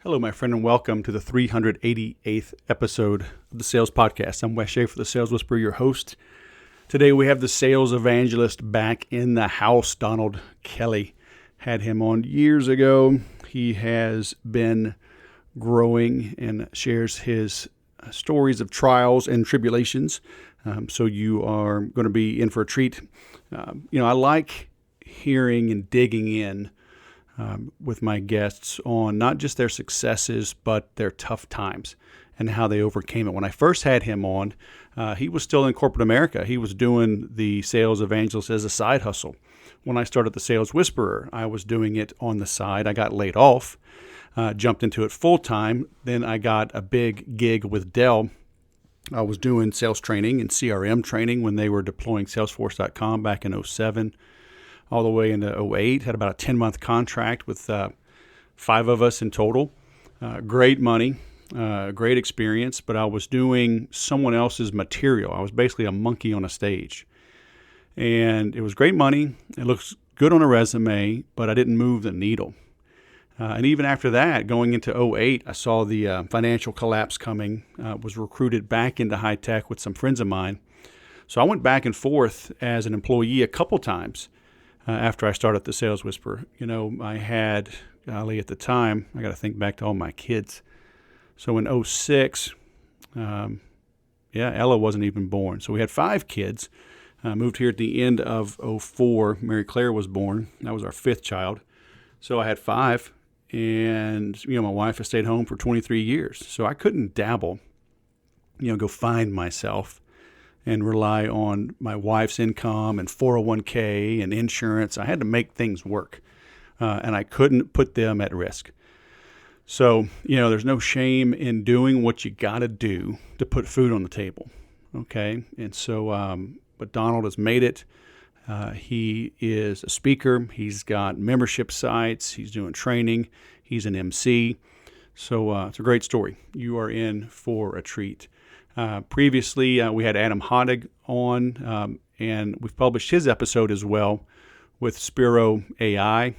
Hello, my friend, and welcome to the 388th episode of the Sales Podcast. I'm Wes Schaefer, the Sales Whisperer, your host. Today we have the sales evangelist back in the house, Donald Kelly. Had him on years ago. He has been growing and shares his stories of trials and tribulations. So you are going to be in for a treat. I like hearing and digging in with my guests on not just their successes, but their tough times and how they overcame it. When I first had him on, he was still in corporate America. He was doing the sales evangelist as a side hustle. When I started the Sales Whisperer, I was doing it on the side. I got laid off, jumped into it full time. Then I got a big gig with Dell. I was doing sales training and CRM training when they were deploying Salesforce.com back in 2007. All the way into 2008, had about a 10-month contract with 5 of us in total. Great money, great experience, but I was doing someone else's material. I was basically a monkey on a stage. And it was great money. It looks good on a resume, but I didn't move the needle. And even after that, going into 2008, I saw the financial collapse coming, was recruited back into high tech with some friends of mine. So I went back and forth as an employee a couple times. After I started the Sales Whisperer. I had, at the time, I got to think back to all my kids. So in 2006, Ella wasn't even born. So we had 5 kids. Moved here at the end of 2004. Mary Claire was born. That was our 5th child. So I had 5. And, my wife has stayed home for 23 years. So I couldn't dabble, go find myself and rely on my wife's income and 401k and insurance. I had to make things work, and I couldn't put them at risk. So, there's no shame in doing what you got to do to put food on the table, okay? And so, but Donald has made it. He is a speaker. He's got membership sites. He's doing training. He's an MC. So it's a great story. You are in for a treat. Previously, we had Adam Hodig on, and we've published his episode as well with Spiro AI.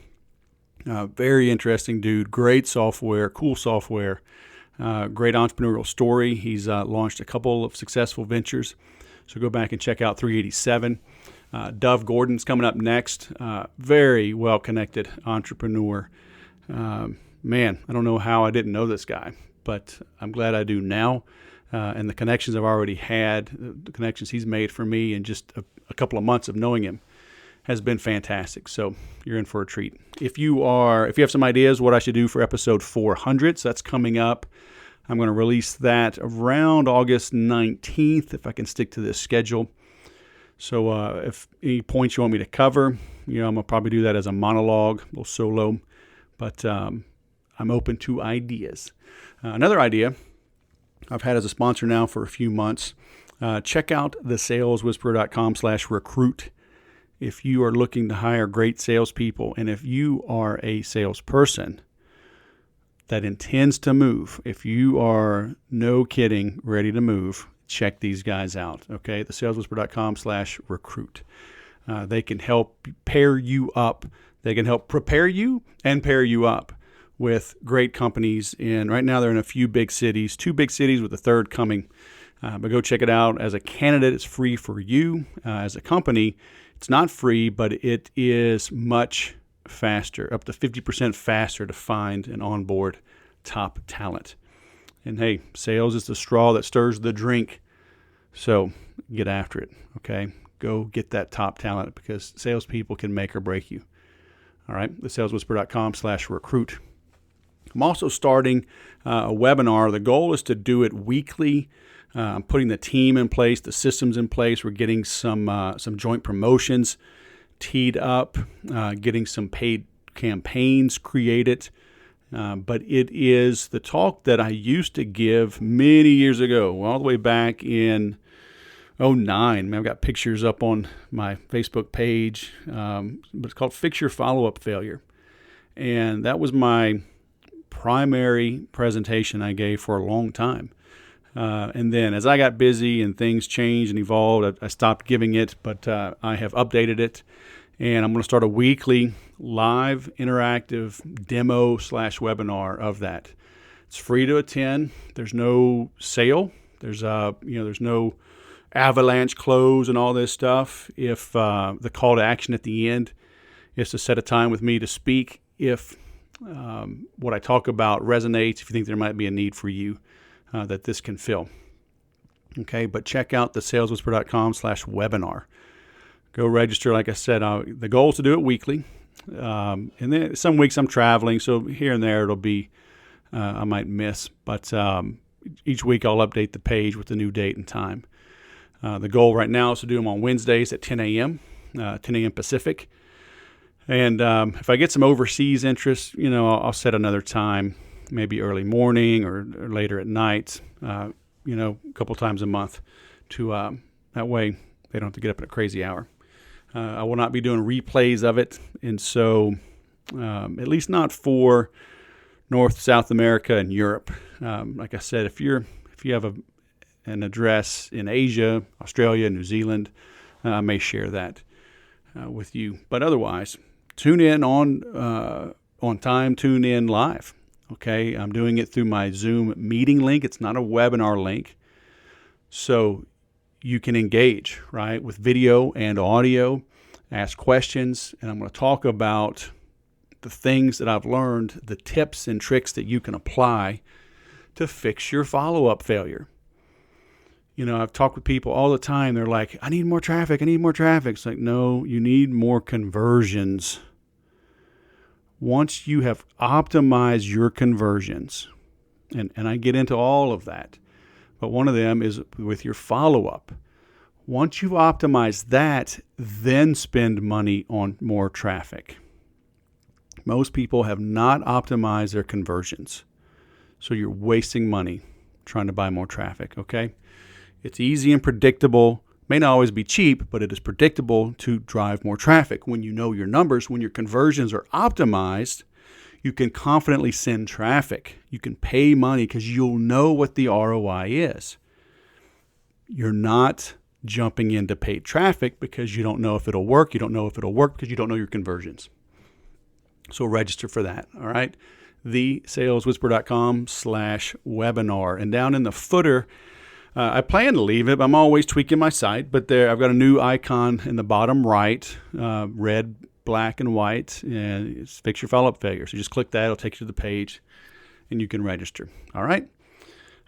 Very interesting dude, great software, cool software, great entrepreneurial story. He's launched a couple of successful ventures, so go back and check out 387. Dove Gordon's coming up next, very well-connected entrepreneur. Man, I don't know how I didn't know this guy, but I'm glad I do now. And the connections I've already had, the connections he's made for me in just a couple of months of knowing him has been fantastic. So you're in for a treat. If you have some ideas what I should do for episode 400, so that's coming up. I'm going to release that around August 19th if I can stick to this schedule. So if any points you want me to cover, I'm going to probably do that as a monologue, a little solo. But I'm open to ideas. Another idea I've had as a sponsor now for a few months. Check out thesaleswhisperer.com/recruit if you are looking to hire great salespeople. And if you are a salesperson that intends to move, if you are, no kidding, ready to move, check these guys out. Okay, thesaleswhisperer.com/recruit. They can help pair you up. They can help prepare you and pair you up with great companies. And right now they're in a few big cities, 2 big cities with a third coming. But go check it out. As a candidate, it's free for you. As a company, it's not free, but it is much faster, up to 50% faster to find and onboard top talent. And hey, sales is the straw that stirs the drink. So get after it, okay? Go get that top talent because salespeople can make or break you. All right, thesaleswhisperer.com/recruit. I'm also starting a webinar. The goal is to do it weekly. I'm putting the team in place, the systems in place. We're getting some joint promotions teed up, getting some paid campaigns created. But it is the talk that I used to give many years ago, all the way back in 2009. I've got pictures up on my Facebook page, but it's called Fix Your Follow-Up Failure. And that was my primary presentation I gave for a long time. And then as I got busy and things changed and evolved, I stopped giving it, but I have updated it. And I'm going to start a weekly live interactive demo / webinar of that. It's free to attend. There's no sale. There's no avalanche close and all this stuff. If the call to action at the end is to set a time with me to speak, if what I talk about resonates, if you think there might be a need for you that this can fill. Okay, but check out the saleswhisper.com/webinar. Go register. Like I said, the goal is to do it weekly. And then some weeks I'm traveling, so here and there it'll be, I might miss. But each week I'll update the page with the new date and time. The goal right now is to do them on Wednesdays at 10 a.m., 10 a.m. Pacific. And if I get some overseas interest, I'll set another time, maybe early morning or later at night, a couple times a month to that way they don't have to get up at a crazy hour. I will not be doing replays of it. And so at least not for North, South America, and Europe. Like I said, if you have an address in Asia, Australia, New Zealand, I may share that with you. But otherwise, tune in on time, tune in live. Okay, I'm doing it through my Zoom meeting link. It's not a webinar link. So you can engage, right, with video and audio, ask questions, and I'm going to talk about the things that I've learned, the tips and tricks that you can apply to fix your follow-up failure. I've talked with people all the time. They're like, I need more traffic. It's like, no, you need more conversions. Once you have optimized your conversions, and I get into all of that, but one of them is with your follow-up. Once you've optimized that, then spend money on more traffic. Most people have not optimized their conversions, so you're wasting money trying to buy more traffic, okay? It's easy and predictable. May not always be cheap, but it is predictable to drive more traffic. When you know your numbers, when your conversions are optimized, you can confidently send traffic. You can pay money because you'll know what the ROI is. You're not jumping into paid traffic because you don't know if it'll work. You don't know if it'll work because you don't know your conversions. So register for that, all right? thesaleswhisper.com/webinar. And down in the footer, I plan to leave it, but I'm always tweaking my site. But there, I've got a new icon in the bottom right, red, black, and white, and it's Fix Your Follow-Up Failure. So just click that. It'll take you to the page, and you can register. All right?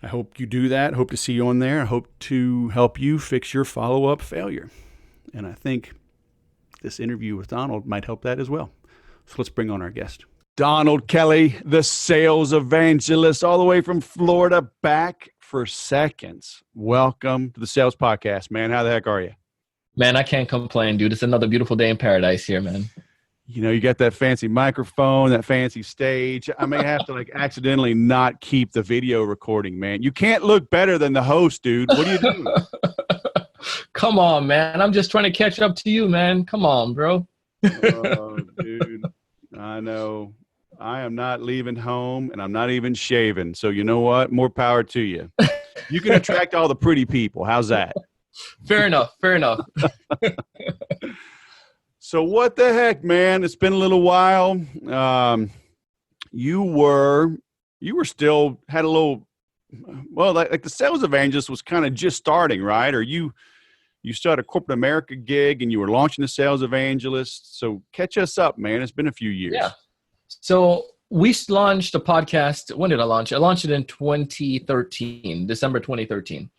I hope you do that. Hope to see you on there. I hope to help you fix your follow-up failure. And I think this interview with Donald might help that as well. So let's bring on our guest. Donald Kelly, the sales evangelist, all the way from Florida, back for seconds. Welcome to the Sales Podcast, man. How the heck are you? Man, I can't complain, dude. It's another beautiful day in paradise here, man. You got that fancy microphone, that fancy stage. I may have to accidentally not keep the video recording, man. You can't look better than the host, dude. What are you doing? Come on, man. I'm just trying to catch up to you, man. Come on, bro. Oh, dude. I know. I am not leaving home, and I'm not even shaving. So you know what? More power to you. You can attract all the pretty people. How's that? Fair enough. So what the heck, man? It's been a little while. You were still had a little, well, like the sales evangelist was kind of just starting, right? Or you started a corporate America gig and you were launching the sales evangelist. So catch us up, man. It's been a few years. Yeah. So we launched a podcast. When did I launch? I launched it in 2013, December 2013.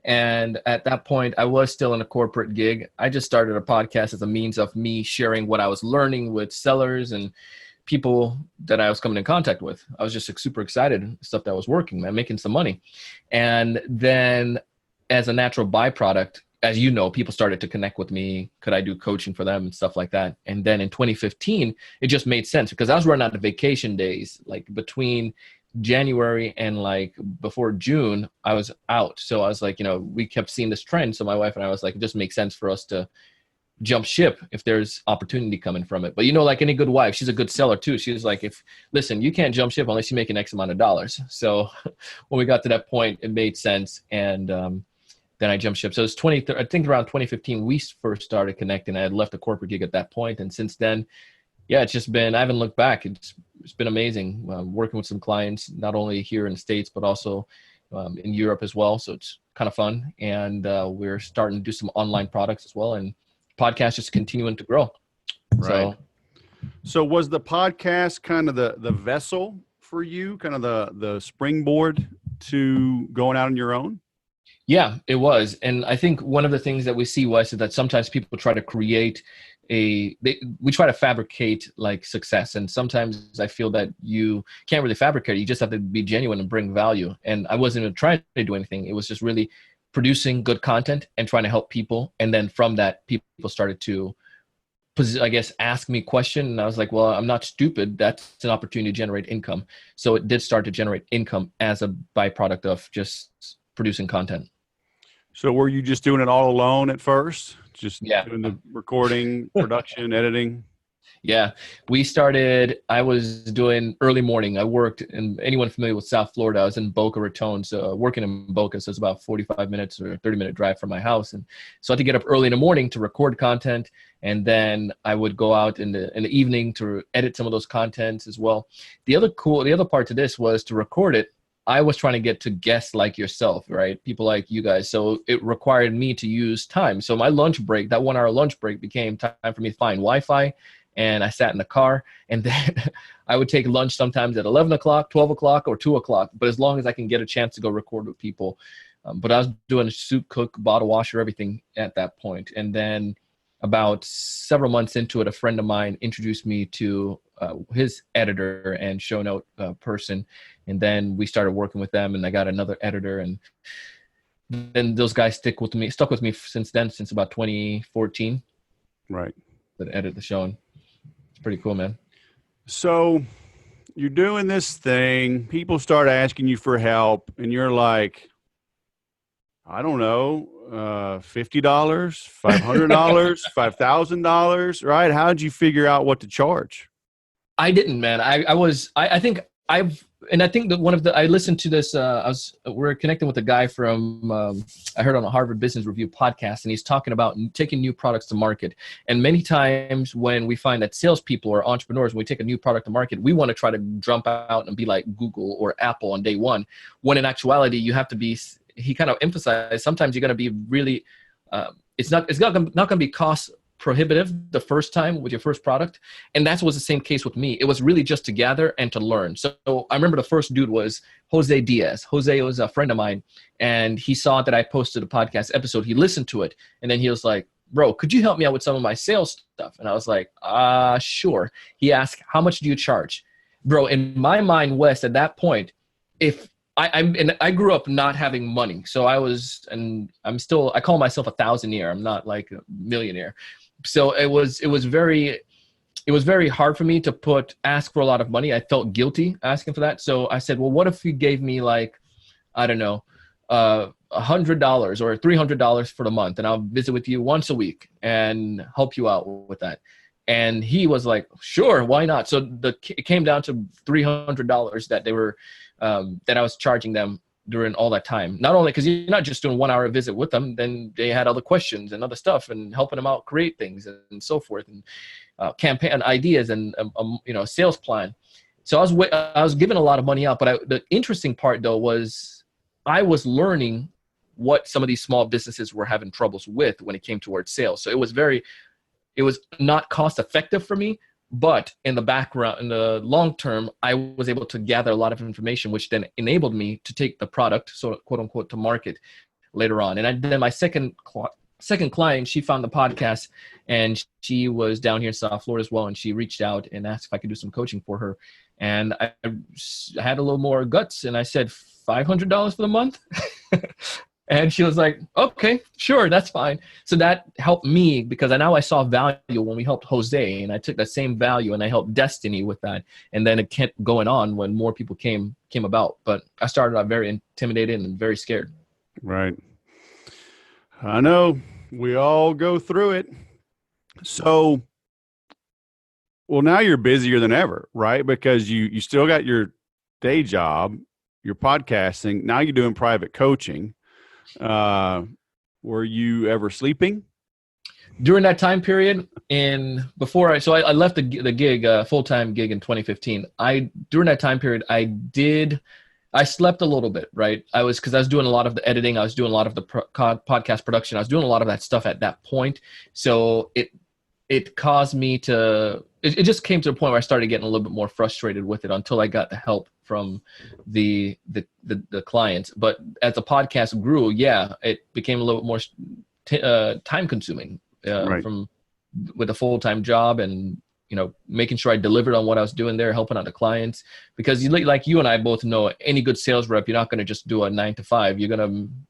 And at that point, I was still in a corporate gig. I just started a podcast as a means of me sharing what I was learning with sellers and people that I was coming in contact with. I was just super excited, stuff that was working, man, making some money. And then as a natural byproduct, as you know, people started to connect with me. Could I do coaching for them and stuff like that? And then in 2015, it just made sense because I was running out of vacation days, like between January and before June, I was out. So I was like, we kept seeing this trend. So my wife and I was like, it just makes sense for us to jump ship if there's opportunity coming from it. But like any good wife, she's a good seller too. She was like, listen, you can't jump ship unless you make an X amount of dollars. So when we got to that point, it made sense. And then I jumped ship. So it's I think around 2015, we first started connecting. I had left a corporate gig at that point. And since then, Yeah, it's just been, I haven't looked back. It's been amazing working with some clients, not only here in the States, but also in Europe as well. So it's kind of fun. And we're starting to do some online products as well. And podcast just continuing to grow. Right. So So was the podcast kind of the vessel for you, kind of the springboard to going out on your own? yeah, it was. And I think one of the things that we see, Wes, is that sometimes people try to create we try to fabricate like success. And sometimes I feel that you can't really fabricate it. You just have to be genuine and bring value. And I wasn't even trying to do anything. It was just really producing good content and trying to help people. And then from that, people started to, I guess, ask me questions. And I was like, well, I'm not stupid. That's an opportunity to generate income. So it did start to generate income as a byproduct of just producing content. So were you just doing it all alone at first? Just Yeah. doing the recording, production, editing? Yeah, I was doing early morning. I worked, and anyone familiar with South Florida, I was in Boca Raton. So working in Boca, so it's about 45 minutes or 30-minute drive from my house. And so I had to get up early in the morning to record content. And then I would go out in the evening to edit some of those contents as well. The other part to this was to record it. I was trying to get to guests like yourself, right? People like you guys. So it required me to use time. So my lunch break, that 1 hour lunch break, became time for me to find Wi-Fi. And I sat in the car, and then I would take lunch sometimes at 11 o'clock, 12 o'clock, or 2 o'clock. But as long as I can get a chance to go record with people. But I was doing a soup, cook, bottle washer, everything at that point. And then about several months into it, a friend of mine introduced me to his editor and show note person. And then we started working with them, and I got another editor. And then those guys stuck with me since then, since about 2014. Right. That edit the show. And it's pretty cool, man. So you're doing this thing, people start asking you for help, and you're like, I don't know, $50, $500, $5,000, right? How did you figure out what to charge? I didn't, man. I think I think that I listened to this, we're connecting with a guy from, I heard on a Harvard Business Review podcast, and he's talking about taking new products to market. And many times when we find that salespeople or entrepreneurs, when we take a new product to market, we want to try to jump out and be like Google or Apple on day one, when in actuality, you have to be, he kind of emphasized, sometimes you're going to be really, it's not going to be cost prohibitive the first time with your first product. And that was the same case with me. It was really just to gather and to learn. So I remember the first dude was Jose Diaz. Jose was a friend of mine, and he saw that I posted a podcast episode. He listened to it, and then he was like, bro, could you help me out with some of my sales stuff? And I was like, sure. He asked, how much do you charge? Bro, in my mind, Wes, at that point, if I grew up not having money. So I call myself a thousandaire. I'm not like a millionaire. So it was very hard for me to ask for a lot of money. I felt guilty asking for that. So I said, well, what if you gave me like, I don't know, $100 or $300 for the month, and I'll visit with you once a week and help you out with that. And he was like, sure, why not? So it came down to $300 that they were, that I was charging them during all that time. Not only because you're not just doing 1 hour visit with them, then they had other questions and other stuff and helping them out create things and so forth, and campaign and ideas and sales plan. So I was giving a lot of money out, but the interesting part though was I was learning what some of these small businesses were having troubles with when it came towards sales. So it was not cost effective for me, but in the background, in the long term, I was able to gather a lot of information, which then enabled me to take the product, so quote unquote, to market later on. And then my second client, she found the podcast, and she was down here in South Florida as well. And she reached out and asked if I could do some coaching for her. And I had a little more guts, and I said $500 for the month. And she was like, okay, sure, that's fine. So that helped me because I saw value when we helped Jose, and I took that same value and I helped Destiny with that. And then it kept going on when more people came about. But I started out very intimidated and very scared. Right. I know we all go through it. So, well, now you're busier than ever, right? Because you still got your day job, your podcasting. Now you're doing private coaching. Were you ever sleeping? During that time period, I left the gig, full-time gig in 2015. During that time period, I slept a little bit, right? Because I was doing a lot of the editing. I was doing a lot of the podcast production. I was doing a lot of that stuff at that point. So it caused me it just came to a point where I started getting a little bit more frustrated with it until I got the help from the clients. But as the podcast grew, yeah, it became a little bit more time consuming Right. with a full-time job, and making sure I delivered on what I was doing there, helping out the clients. Because like you and I both know, any good sales rep, you're not going to just do a 9 to 5.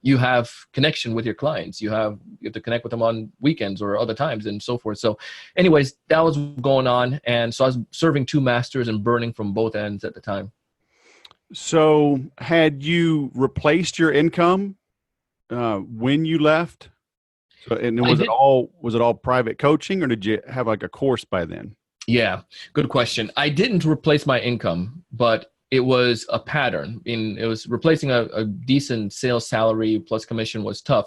You have connection with your clients. You have to connect with them on weekends or other times and so forth. So anyways, that was going on. And so I was serving two masters and burning from both ends at the time. So had you replaced your income when you left? So, and was it all private coaching, or did you have like a course by then? Yeah, good question. I didn't replace my income, but it was a pattern. It was replacing a decent sales salary plus commission was tough,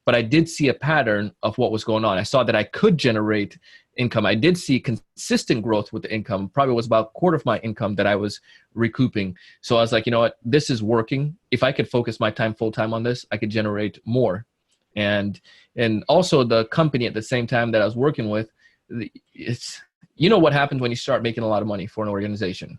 but I did see a pattern of what was going on. I saw that I could generate income. I did see consistent growth with the income. Probably was about a quarter of my income that I was recouping. So I was like, you know what, this is working. If I could focus my time full time on this, I could generate more. And also the company at the same time that I was working with, it's, what happens when you start making a lot of money for an organization.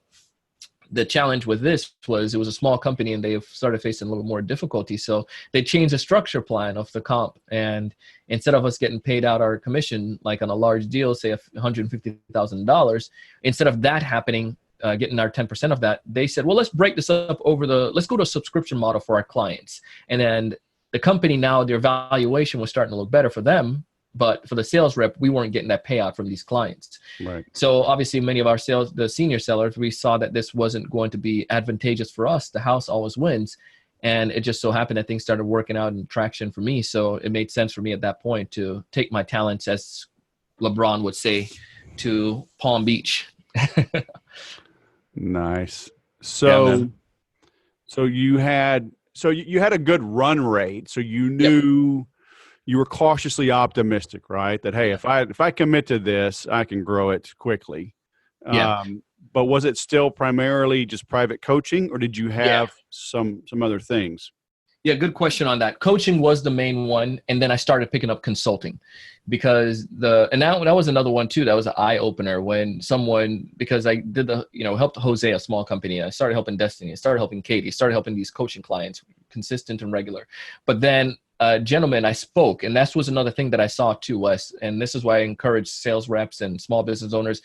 The challenge with this was it was a small company and they started facing a little more difficulty. So they changed the structure plan of the comp. And instead of us getting paid out our commission, like on a large deal, say $150,000, instead of that happening, getting our 10% of that, they said, well, let's break this up let's go to a subscription model for our clients. And then the company now, their valuation was starting to look better for them, but for the sales rep, we weren't getting that payout from these clients. Right. So obviously many of our the senior sellers, we saw that this wasn't going to be advantageous for us. The house always wins. And it just so happened that things started working out in traction for me. So it made sense for me at that point to take my talents, as LeBron would say, to Palm Beach. Nice. So, Yeah, so you had a good run rate. So you knew you were cautiously optimistic, right? That, hey, if I commit to this, I can grow it quickly. Yeah. But was it still primarily just private coaching, or did you have some other things? Yeah, good question on that. Coaching was the main one, and then I started picking up consulting, because that was another one too. That was an eye opener because I did helped Jose, a small company. I started helping Destiny. I started helping Katie. Started helping these coaching clients, consistent and regular. But then, gentlemen, I spoke, and that was another thing that I saw too, Wes. And this is why I encourage sales reps and small business owners.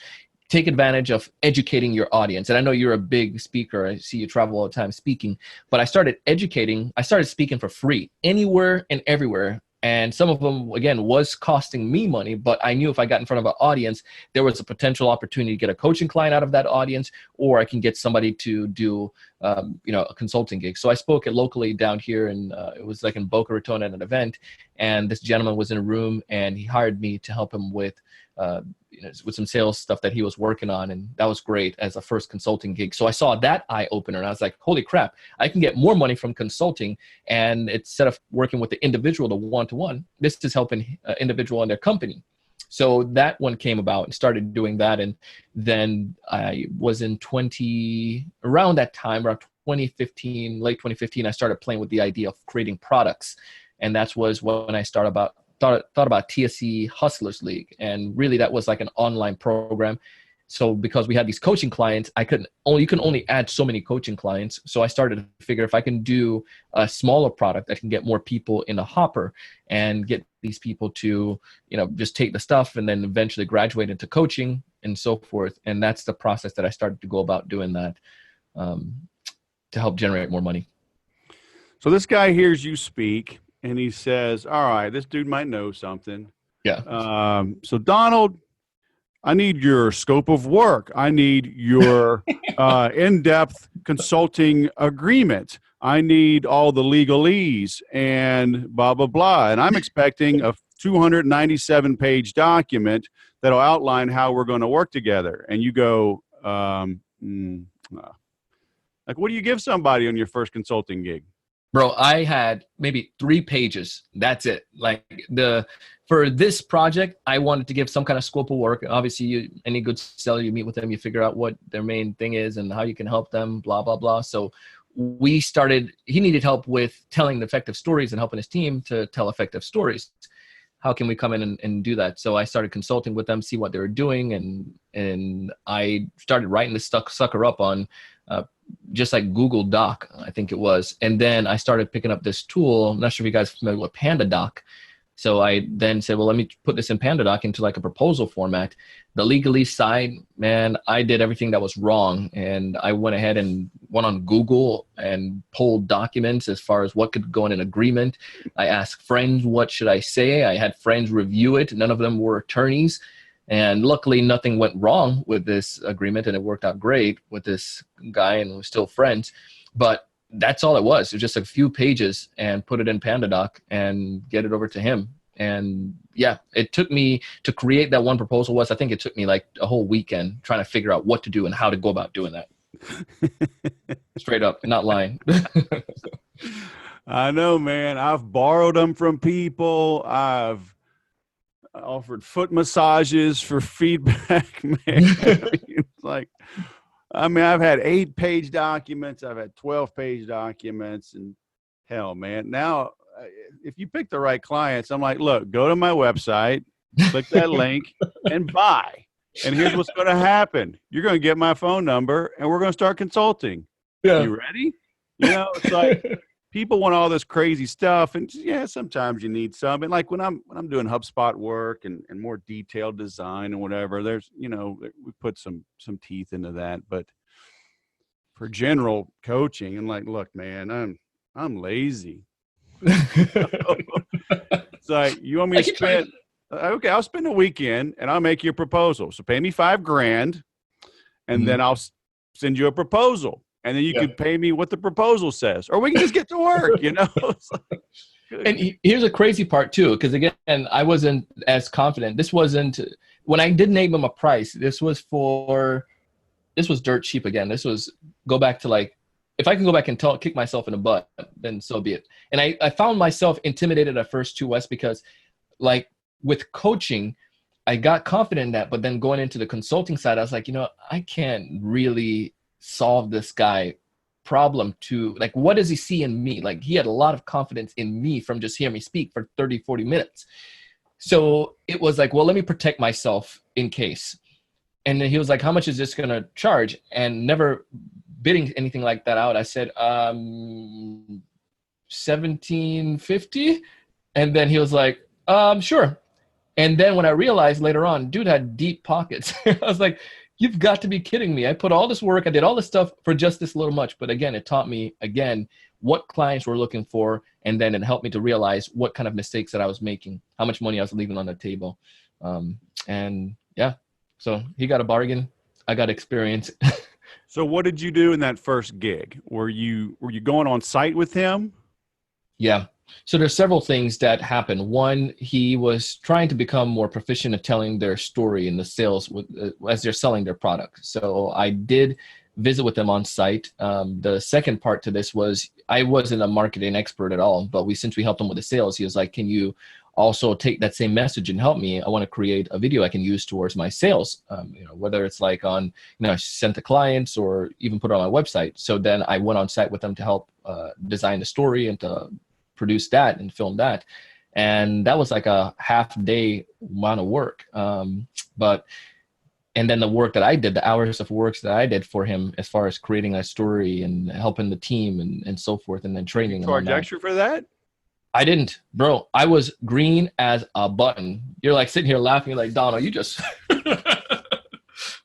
Take advantage of educating your audience. And I know you're a big speaker. I see you travel all the time speaking, but I started speaking for free anywhere and everywhere. And some of them, again, was costing me money, but I knew if I got in front of an audience, there was a potential opportunity to get a coaching client out of that audience, or I can get somebody to do, a consulting gig. So I spoke it locally down here, and it was like in Boca Raton at an event. And this gentleman was in a room, and he hired me to help him with some sales stuff that he was working on. And that was great as a first consulting gig. So I saw that eye opener, and I was like, holy crap, I can get more money from consulting. And instead of working with the individual to one-to-one, this is helping individual and their company. So that one came about and started doing that. And then I was around that time, around 2015, late 2015, I started playing with the idea of creating products. And that was when I thought about TSC Hustlers League. And really that was like an online program. So because we had these coaching clients, you can only add so many coaching clients. So I started to figure if I can do a smaller product that can get more people in a hopper and get these people to, just take the stuff and then eventually graduate into coaching and so forth. And that's the process that I started to go about doing that to help generate more money. So this guy hears you speak and he says, all right, this dude might know something. Yeah. So Donald, I need your scope of work. I need your in-depth consulting agreement. I need all the legalese and blah, blah, blah. And I'm expecting a 297-page document that'll outline how we're going to work together. And you go, like, what do you give somebody on your first consulting gig? Bro, I had maybe 3 pages. That's it. Like for this project, I wanted to give some kind of scope of work. Obviously, any good seller, you meet with them, you figure out what their main thing is and how you can help them, blah, blah, blah. So he needed help with telling effective stories and helping his team to tell effective stories. How can we come in and do that? So I started consulting with them, see what they were doing. And I started writing this sucker up on just like Google Doc, I think it was. And then I started picking up this tool. I'm not sure if you guys are familiar with PandaDoc. So I then said, well, let me put this in PandaDoc into like a proposal format. The legalese side, man, I did everything that was wrong. And I went ahead and went on Google and pulled documents as far as what could go in an agreement. I asked friends, what should I say? I had friends review it. None of them were attorneys. And luckily, nothing went wrong with this agreement, and it worked out great with this guy, and we're still friends. But that's all it was. It was just a few pages and put it in PandaDoc and get it over to him. And yeah, it took me to create that one proposal I think it took me like a whole weekend trying to figure out what to do and how to go about doing that. Straight up, not lying. I know, man. I've borrowed them from people. I've offered foot massages for feedback, man. It's like, I've had 8-page documents. I've had 12-page documents, and hell, man. Now, if you pick the right clients, I'm like, look, go to my website, click that link, and buy. And here's what's going to happen. You're going to get my phone number, and we're going to start consulting. Yeah. You ready? It's like people want all this crazy stuff, and yeah, sometimes you need some. And like when I'm doing HubSpot work and more detailed design and whatever, there's we put some teeth into that. But for general coaching, and like, look, man, I'm lazy. It's like, you want me to spend? Okay, I'll spend a weekend and I'll make you a proposal. So pay me $5,000, and then I'll send you a proposal. And then you can pay me what the proposal says, or we can just get to work, It's like, and here's a crazy part too, because again, I wasn't as confident. This wasn't when I did name him a price. This was dirt cheap again. This was go back to like, if I can go back and kick myself in the butt, then so be it. And I found myself intimidated at first too, Wes, because like with coaching, I got confident in that, but then going into the consulting side, I was like, I can't really solve this guy problem to like, what does he see in me? Like he had a lot of confidence in me from just hearing me speak for 30-40 minutes. So it was like, well, let me protect myself in case. And then he was like, how much is this going to charge? And never bidding anything like that out, I said, $1,750. And then he was like, sure. And then when I realized later on, dude had deep pockets. I was like, you've got to be kidding me. I put all this work, I did all this stuff for just this little much. But again, it taught me, what clients were looking for. And then it helped me to realize what kind of mistakes that I was making, how much money I was leaving on the table. And yeah, so he got a bargain. I got experience. So what did you do in that first gig? Were you going on site with him? Yeah. So there's several things that happened. One, he was trying to become more proficient at telling their story in the sales as they're selling their product. So I did visit with them on site. The second part to this was I wasn't a marketing expert at all, but since we helped him with the sales, he was like, can you also take that same message and help me? I want to create a video I can use towards my sales, whether it's like on, I sent to clients or even put it on my website. So then I went on site with them to help design the story and to produce that and film that. And that was like a half-day amount of work. And then the work that I did, the hours of work that I did for him as far as creating that story and helping the team and so forth, and then training. Charge extra for that? I didn't, bro. I was green as a button. You're like sitting here laughing like, Donald, you just,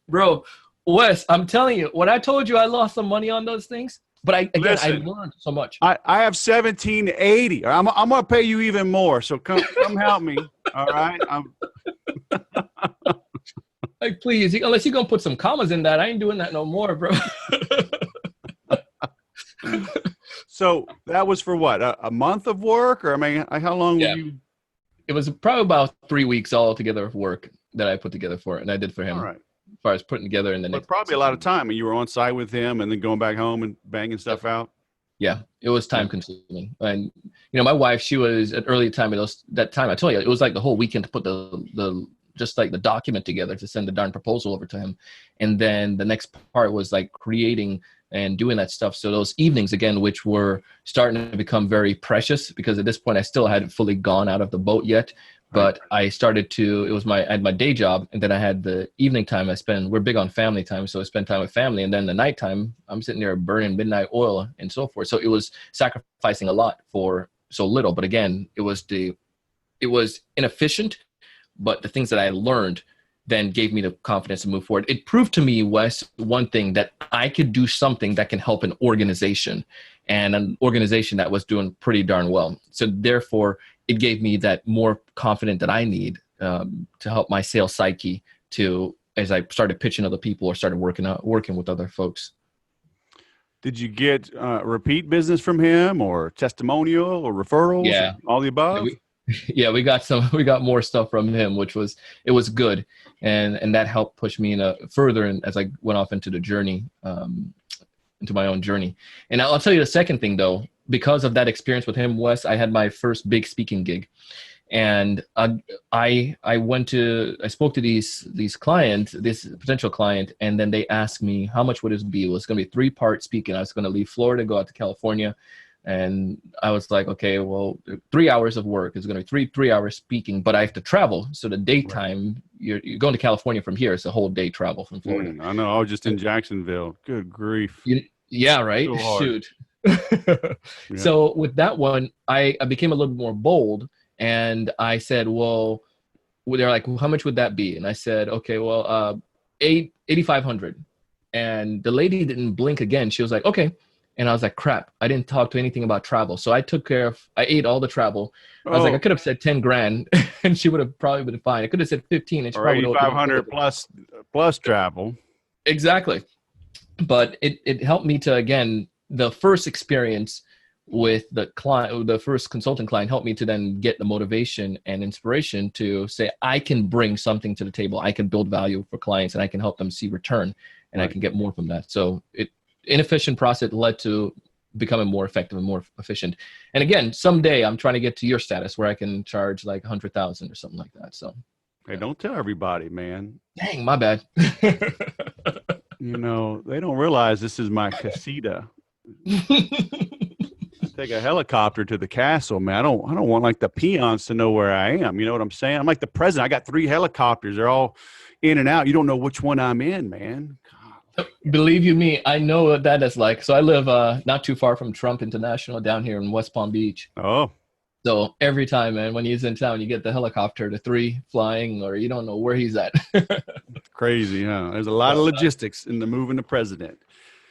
bro, Wes, I'm telling you, when I told you I lost some money on those things, but I learned so much. I have $1,780. I'm going to pay you even more. So come help me. All right. Like, please, unless you're going to put some commas in that, I ain't doing that no more, bro. So that was for what? A month of work? Or how long were you? It was probably about 3 weeks all together of work that I put together for it, and I did for him. All right. As far as putting together in the next. But probably a lot of time. You were on site with him and then going back home and banging stuff out. Yeah, it was time consuming. And, my wife, she was at early time of that time. I told you, it was like the whole weekend to put just like the document together to send the darn proposal over to him. And then the next part was like creating and doing that stuff. So those evenings again, which were starting to become very precious, because at this point I still hadn't fully gone out of the boat yet. But I started to, I had my day job, and then I had the evening time we're big on family time. So I spend time with family. And then the nighttime, I'm sitting there burning midnight oil and so forth. So it was sacrificing a lot for so little. But again, it was inefficient, but the things that I learned then gave me the confidence to move forward. It proved to me, Wes, one thing, that I could do something that can help an organization, and an organization that was doing pretty darn well. So therefore, it gave me that more confidence that I need to help my sales psyche as I started pitching other people or started working with other folks. Did you get repeat business from him, or testimonial, or referrals? Yeah. All the above? We got more stuff from him, it was good. And that helped push me further as I went off into the journey, into my own journey. And I'll tell you the second thing though, because of that experience with him, Wes, I had my first big speaking gig. And I spoke to this potential client, and then they asked me, how much would it be? It was going to be 3-part speaking. I was going to leave Florida, go out to California. And I was like, okay, well, 3 hours of work is going to be 3 hours speaking, but I have to travel. So the daytime, you're going to California from here. It's a whole day travel from Florida. I know. I was just in Jacksonville. Good grief. Yeah, right. So Shoot. So with that one, I became a little bit more bold, and I said, well, they're like, well, how much would that be? And I said, okay, well, $8,500. And the lady didn't blink again. She was like, okay. And I was like, crap, I didn't talk to anything about travel. So I ate all the travel. I was like, I could have said 10 grand and she would have probably been fine. I could have said 15 and she probably would have 8,500 plus travel. Exactly. But it helped me to, again, the first experience with the client, the first consulting client, helped me to then get the motivation and inspiration to say, I can bring something to the table. I can build value for clients, and I can help them see return, and I can get more from that. So inefficient process led to becoming more effective and more efficient. And again, someday I'm trying to get to your status where I can charge like 100,000 or something like that. So, hey, don't tell everybody, man. Dang, my bad. They don't realize this is my casita. Take a helicopter to the castle, man. I don't want like the peons to know where I am. You know what I'm saying? I'm like the president. I got 3 helicopters. They're all in and out. You don't know which one I'm in, man. Believe you me, I know what that is like. So I live not too far from Trump International down here in West Palm Beach. Oh. So every time, man, when he's in town, you get the helicopter, the 3 flying, or you don't know where he's at. Crazy, huh? There's a lot of logistics in the moving the president.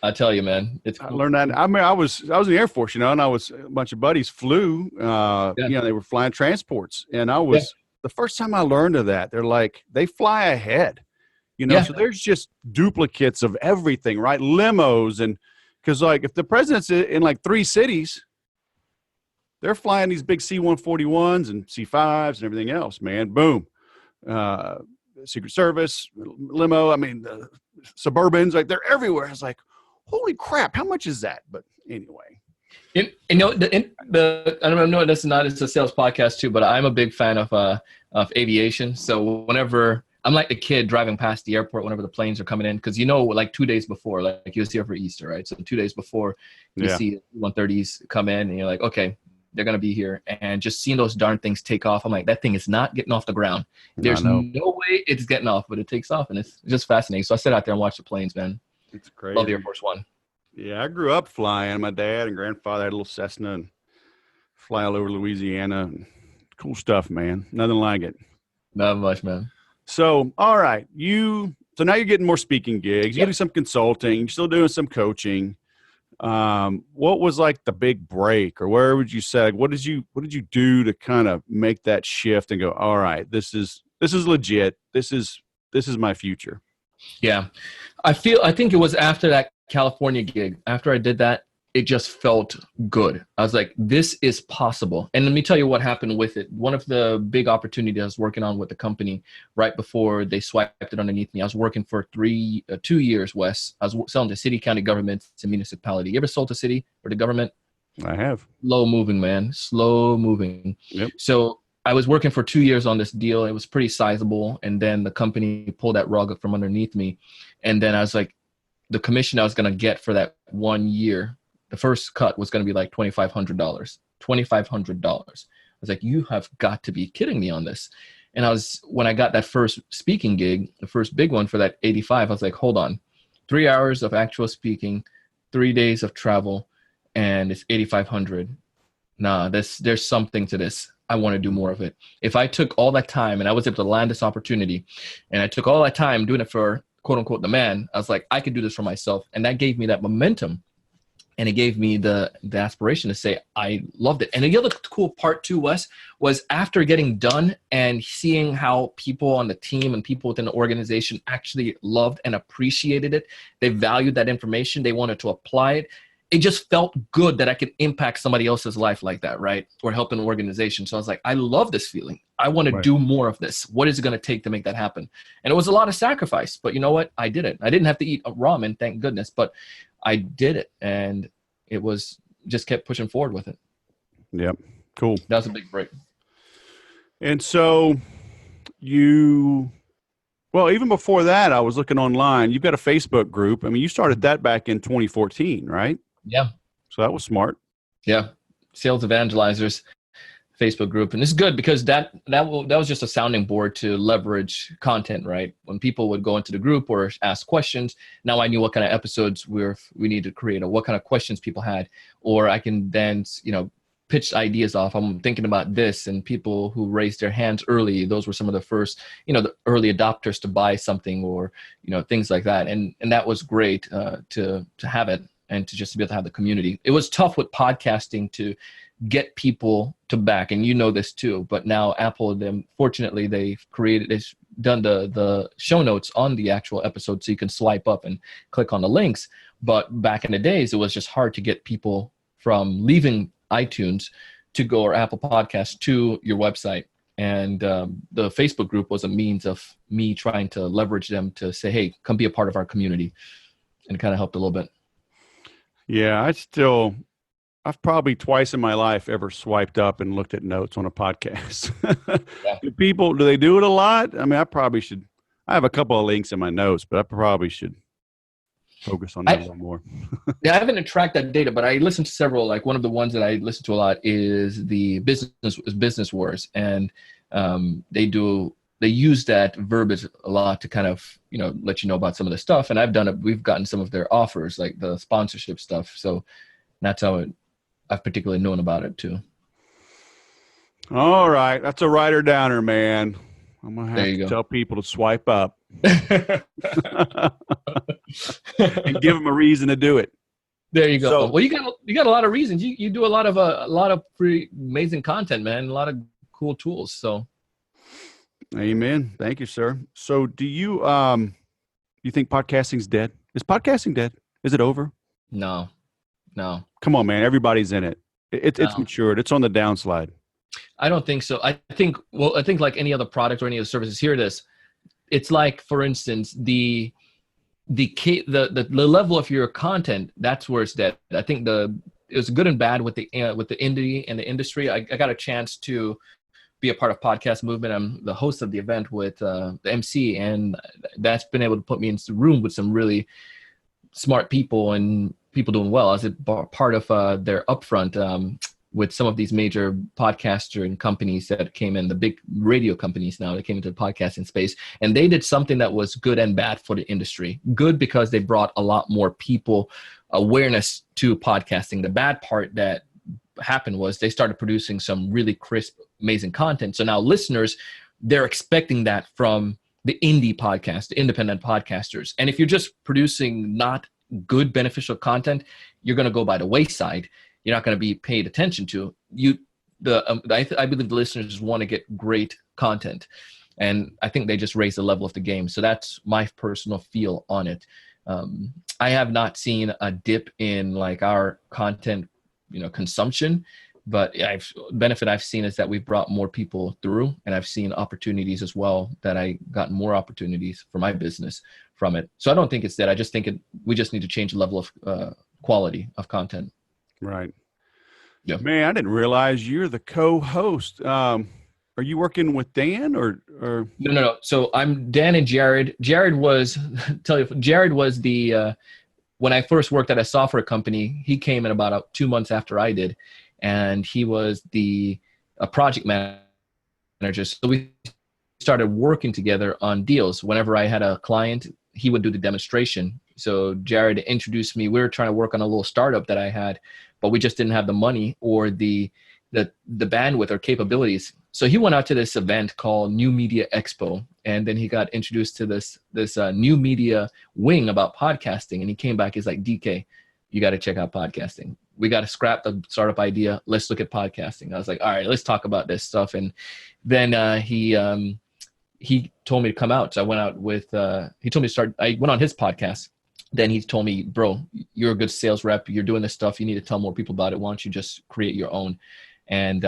I tell you, man, it's cool. I learned that. I mean, I was in the Air Force, and a bunch of buddies flew. They were flying transports, and the first time I learned of that, they're like, they fly ahead. So there's just duplicates of everything, right? Limos, and because like if the president's in like 3 cities, they're flying these big C-141s and C-5s and everything else, man. Boom. Secret Service, limo, the Suburbans, like they're everywhere. I was like, holy crap, how much is that? But anyway. I know it's a sales podcast too, but I'm a big fan of aviation. So whenever I'm like the kid driving past the airport whenever the planes are coming in, because like 2 days before, like you was here for Easter, right? So 2 days before you see 130s come in, and you're like, okay, they're going to be here. And just seeing those darn things take off, I'm like, that thing is not getting off the ground. There's no way it's getting off, but it takes off, and it's just fascinating. So I sit out there and watch the planes, man. It's crazy. Love the Air Force One. Yeah, I grew up flying. My dad and grandfather had a little Cessna and fly all over Louisiana. Cool stuff, man. Nothing like it. Not much, man. So, all right. So now you're getting more speaking gigs. You do some consulting. You're still doing some coaching. What was like the big break, or where would you say, what did you do to kind of make that shift and go, all right, this is legit. This is my future. Yeah. I think it was after that California gig. After I did that, it just felt good. I was like, this is possible. And let me tell you what happened with it. One of the big opportunities I was working on with the company right before they swiped it underneath me, I was working for 2 years, Wes. I was selling to city, county governments, and municipality. You ever sold to city or the government? I have. Slow moving, man. Slow moving. Yep. So I was working for 2 years on this deal. It was pretty sizable. And then the company pulled that rug from underneath me. And then I was like, the commission I was going to get for that 1 year, the first cut was going to be like $2,500. $2,500. I was like, you have got to be kidding me on this. And when I got that first speaking gig, the first big one for that 85, I was like, hold on, 3 hours of actual speaking, 3 days of travel, and it's 8,500. Nah, there's something to this. I want to do more of it. If I took all that time and I was able to land this opportunity, and I took all that time doing it for quote unquote the man, I was like, I could do this for myself. And that gave me that momentum. And it gave me the aspiration to say, I loved it. And the other cool part too, Wes, was after getting done and seeing how people on the team and people within the organization actually loved and appreciated it. They valued that information. They wanted to apply it. It just felt good that I could impact somebody else's life like that, right? Or help an organization. So I was like, I love this feeling. I want to do more of this. What is it going to take to make that happen? And it was a lot of sacrifice, but you know what? I did it. I didn't have to eat ramen, thank goodness, but I did it, and it was just kept pushing forward with it. Yep. Cool. That was a big break. And so well, even before that, I was looking online. You've got a Facebook group. I mean, you started that back in 2014, right? Yeah. So that was smart. Yeah. Sales Evangelizers Facebook group. And it's good because that was just a sounding board to leverage content, right? When people would go into the group or ask questions, now I knew what kind of episodes we need to create or what kind of questions people had, or I can then, pitch ideas off. I'm thinking about this, and people who raised their hands early, those were some of the first, the early adopters to buy something or, things like that. And that was great to have it and to just be able to have the community. It was tough with podcasting to get people to back, and this too, but now Apple, fortunately they've done the show notes on the actual episode so you can swipe up and click on the links. But back in the days, it was just hard to get people from leaving iTunes to go, or Apple Podcasts, to your website. And the Facebook group was a means of me trying to leverage them to say, hey, come be a part of our community, and it kind of helped a little bit. Yeah, I've probably twice in my life ever swiped up and looked at notes on a podcast. Yeah. Do they do it a lot? I mean, I have a couple of links in my notes, but I probably should focus on that a little more. Yeah, I haven't tracked that data, but I listen to several. Like one of the ones that I listen to a lot is the Business Wars, and they use that verbiage a lot to kind of let you know about some of the stuff. And I've done it. We've gotten some of their offers, like the sponsorship stuff. So that's how I've particularly known about it too. All right, that's a writer downer, man. I'm gonna have to tell people to swipe up and give them a reason to do it. There you go. So, well, you got a lot of reasons. You do a lot of pretty amazing content, man. A lot of cool tools. So, amen. Thank you, sir. So, do you think podcasting's dead? Is podcasting dead? Is it over? No. Come on, man. Everybody's in it. It's matured. It's on the downslide. I don't think so. I think like any other product or any other services, here it is. It's like, for instance, the level of your content, that's where it's dead. I think it was good and bad with the indie and the industry. I got a chance to be a part of Podcast Movement. I'm the host of the event with the MC, and that's been able to put me in the room with some really smart people and people doing well. I was a part of their upfront with some of these major podcaster and companies that came in, the big radio companies now that came into the podcasting space. And they did something that was good and bad for the industry. Good because they brought a lot more people awareness to podcasting. The bad part that happened was they started producing some really crisp, amazing content. So now listeners, they're expecting that from the indie podcast, the independent podcasters. And if you're just producing not good, beneficial content, you're going to go by the wayside. You're not going to be paid attention to. I believe the listeners want to get great content, and I think they just raise the level of the game. So that's my personal feel on it. I have not seen a dip in like our content, consumption, but benefit I've seen is that we've brought more people through, and I've seen opportunities as well that I got more opportunities for my business from it. So I don't think it's that. I just think we just need to change the level of quality of content. Right. Yeah. Man, I didn't realize you're the co-host. Are you working with Dan or? No. So I'm Dan and Jared. Jared was the when I first worked at a software company, he came in about 2 months after I did, and he was a project manager. So we started working together on deals. Whenever I had a client, he would do the demonstration. So Jared introduced me. We were trying to work on a little startup that I had, but we just didn't have the money or the bandwidth or capabilities. So he went out to this event called New Media Expo, and then he got introduced to this new media wing about podcasting. And he came back. He's like, DK, you got to check out podcasting. We got to scrap the startup idea. Let's look at podcasting. I was like, all right, let's talk about this stuff. And then he told me to come out. So I went out with. He told me to start. I went on his podcast. Then he told me, bro, you're a good sales rep. You're doing this stuff. You need to tell more people about it. Why don't you just create your own? And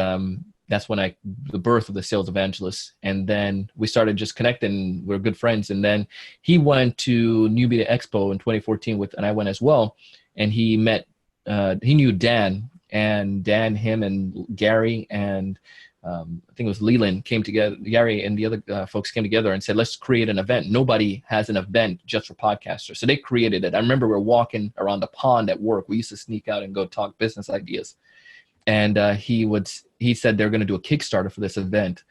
that's when the birth of the sales evangelist. And then we started just connecting. We're good friends. And then he went to New Media Expo in 2014 and I went as well. And he knew Dan, and Dan, him and Gary and I think it was Leland came together. Gary and the other folks came together and said, let's create an event. Nobody has an event just for podcasters. So they created it. I remember we were walking around the pond at work. We used to sneak out and go talk business ideas. And he said they're going to do a Kickstarter for this event.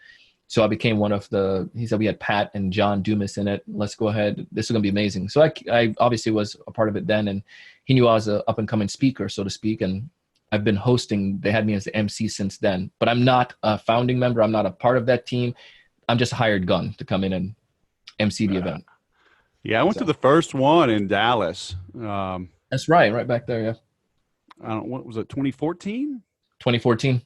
So I became he said we had Pat and John Dumas in it. Let's go ahead. This is going to be amazing. So I obviously was a part of it then. And he knew I was an up and coming speaker, so to speak. And I've been hosting. They had me as the MC since then, but I'm not a founding member. I'm not a part of that team. I'm just a hired gun to come in and MC the event. Yeah, I went to the first one in Dallas. That's right back there. Yeah. What was it? 2014. 2014.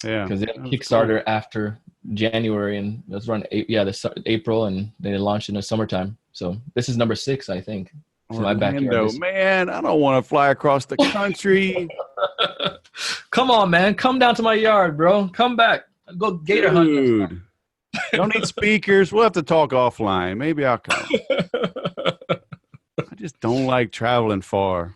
Yeah, because they had a Kickstarter after January, and it was around April, and they launched in the summertime. So this is number 6, I think. So my backyard. Man, I don't want to fly across the country. Come on, man. Come down to my yard, bro. Come back. Go gator hunt. Dude, don't need speakers. We'll have to talk offline. Maybe I'll come. I just don't like traveling far.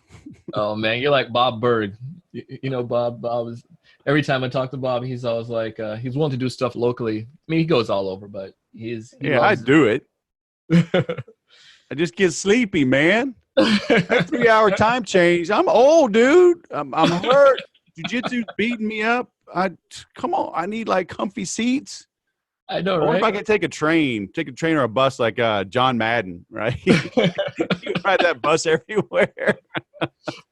Oh, man. You're like Bob Berg. You know, Bob was, every time I talk to Bob, he's always like, he's willing to do stuff locally. I mean, he goes all over, but I do it. I just get sleepy, man. That 3-hour time change. I'm old, dude. I'm hurt. Jiu-jitsu's beating me up. Come on. I need like comfy seats. I know, right? Or if I could take a train or a bus like John Madden, right? You ride that bus everywhere.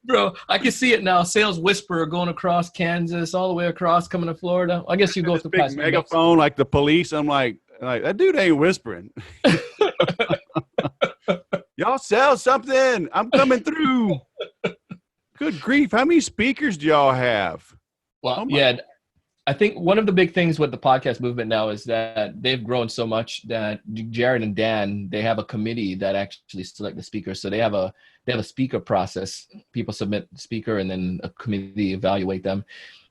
Bro, I can see it now. Sales Whisperer going across Kansas, all the way across, coming to Florida. I guess you go through big megaphone like the police. I'm like that dude ain't whispering. Y'all sell something. I'm coming through. Good grief. How many speakers do y'all have? Well, yeah. I think one of the big things with the podcast movement now is that they've grown so much that Jared and Dan, they have a committee that actually select the speakers. So they have a speaker process. People submit the speaker and then a committee evaluate them.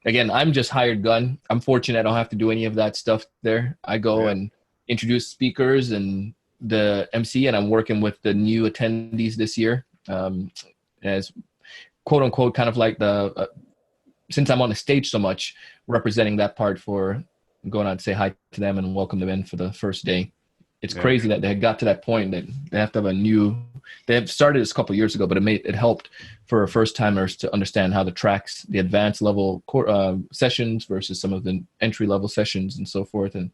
Again, I'm just hired gun. I'm fortunate I don't have to do any of that stuff there. I go and introduce speakers and the MC, and I'm working with the new attendees this year as quote unquote kind of like since I'm on the stage so much, representing that part for going out to say hi to them and welcome them in for the first day. It's crazy that they got to that point that they have to have they have started this a couple of years ago, but it helped for first timers to understand how the advanced level sessions versus some of the entry level sessions and so forth, and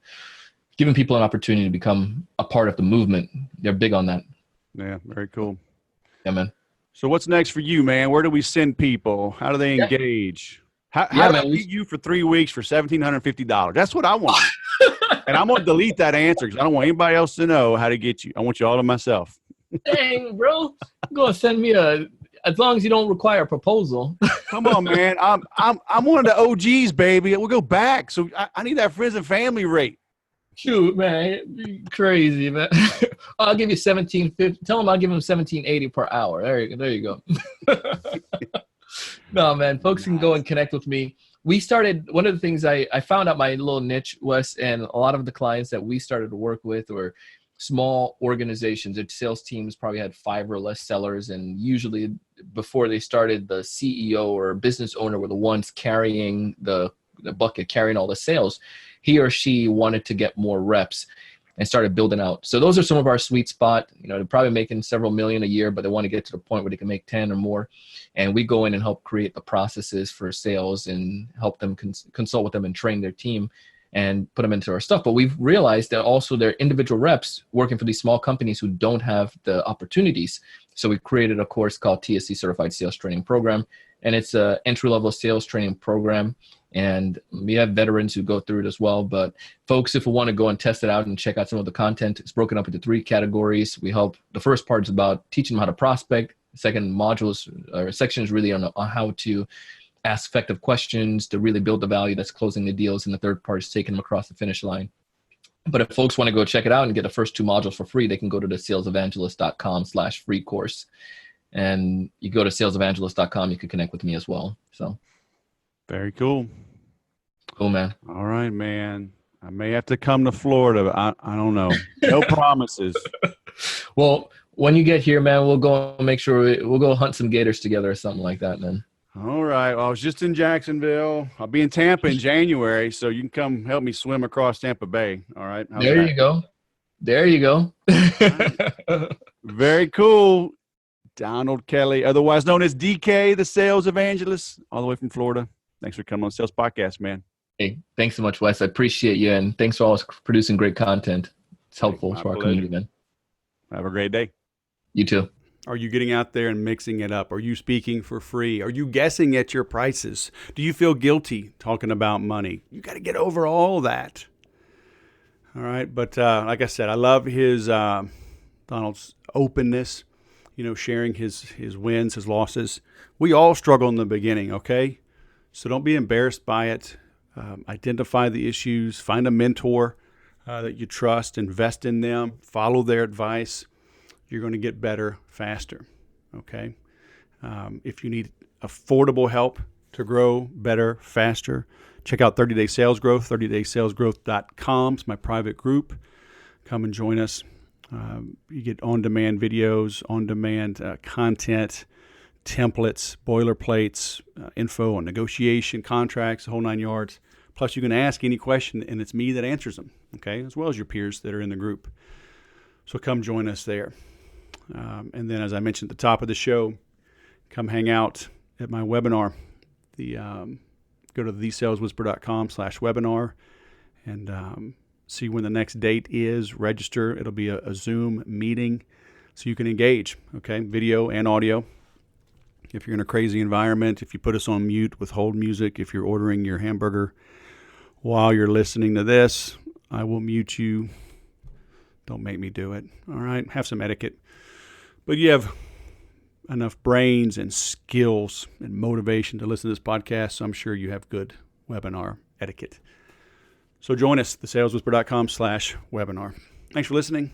giving people an opportunity to become a part of the movement. They're big on that. Yeah. Very cool. Yeah, man. So what's next for you, man? Where do we send people? How do they engage? How do I meet you for 3 weeks for $1,750? That's what I want. And I'm going to delete that answer because I don't want anybody else to know how to get you. I want you all to myself. Dang, bro. You're going to send me as long as you don't require a proposal. Come on, man. I'm one of the OGs, baby. We'll go back. So I need that friends and family rate. Shoot, man, crazy, man. I'll give you 1750. Tell him I'll give him 1780 per hour. There you go. No, man, folks can go Nice. and connect with me. We started, one of the things I found out my little niche was, and a lot of the clients that we started to work with were small organizations. Their sales teams probably had 5 or less sellers. And usually before they started, the CEO or business owner were the ones carrying the bucket, carrying all the sales. He or she wanted to get more reps and started building out. So those are some of our sweet spot. They're probably making several million a year, but they want to get to the point where they can make 10 or more. And we go in and help create the processes for sales and help them consult with them and train their team and put them into our stuff. But we've realized that also they're individual reps working for these small companies who don't have the opportunities. So we created a course called TSC Certified Sales Training Program. And it's an entry-level sales training program. And we have veterans who go through it as well. But folks, if you want to go and test it out and check out some of the content, it's broken up into 3 categories. We help, the first part is about teaching them how to prospect. The second modules or section is really on how to ask effective questions to really build the value that's closing the deals. And the third part is taking them across the finish line. But if folks want to go check it out and get the first 2 modules for free, they can go to the salesevangelist.com/free course. And you go to salesevangelist.com, you can connect with me as well. So Very cool. cool, man. All right, man. I may have to come to Florida. I don't know. No promises. Well, when you get here, man, we'll go and make sure we'll go hunt some gators together or something like that, man. All right. Well, I was just in Jacksonville. I'll be in Tampa in January, so you can come help me swim across Tampa Bay. All right. How's There that? you go. There you go. Very cool. Donald Kelly, otherwise known as DK, the sales evangelist, all the way from Florida. Thanks for coming on Sales Podcast, man. Hey, thanks so much, Wes. I appreciate you, and thanks for always producing great content. It's helpful for our community, man. Have a great day. You too. Are you getting out there and mixing it up? Are you speaking for free? Are you guessing at your prices? Do you feel guilty talking about money? You got to get over all that. All right. But like I said, I love his Donald's openness, sharing his wins, his losses. We all struggle in the beginning, okay? So don't be embarrassed by it. Identify the issues. Find a mentor that you trust. Invest in them. Follow their advice. You're going to get better faster, okay? If you need affordable help to grow better, faster, check out 30-Day Sales Growth, 30daysalesgrowth.com. It's my private group. Come and join us. You get on-demand videos, on-demand content, templates, boilerplates, info on negotiation, contracts, the whole 9 yards. Plus, you can ask any question, and it's me that answers them, okay, as well as your peers that are in the group. So come join us there. And then, as I mentioned at the top of the show, come hang out at my webinar. Go to thesaleswhisper.com/webinar and see when the next date is. Register. It'll be a Zoom meeting so you can engage, okay, video and audio. If you're in a crazy environment, if you put us on mute with hold music, if you're ordering your hamburger while you're listening to this, I will mute you. Don't make me do it, all right? Have some etiquette. But you have enough brains and skills and motivation to listen to this podcast, so I'm sure you have good webinar etiquette. So join us, thesaleswhisper.com/webinar. Thanks for listening.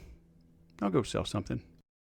I'll go sell something.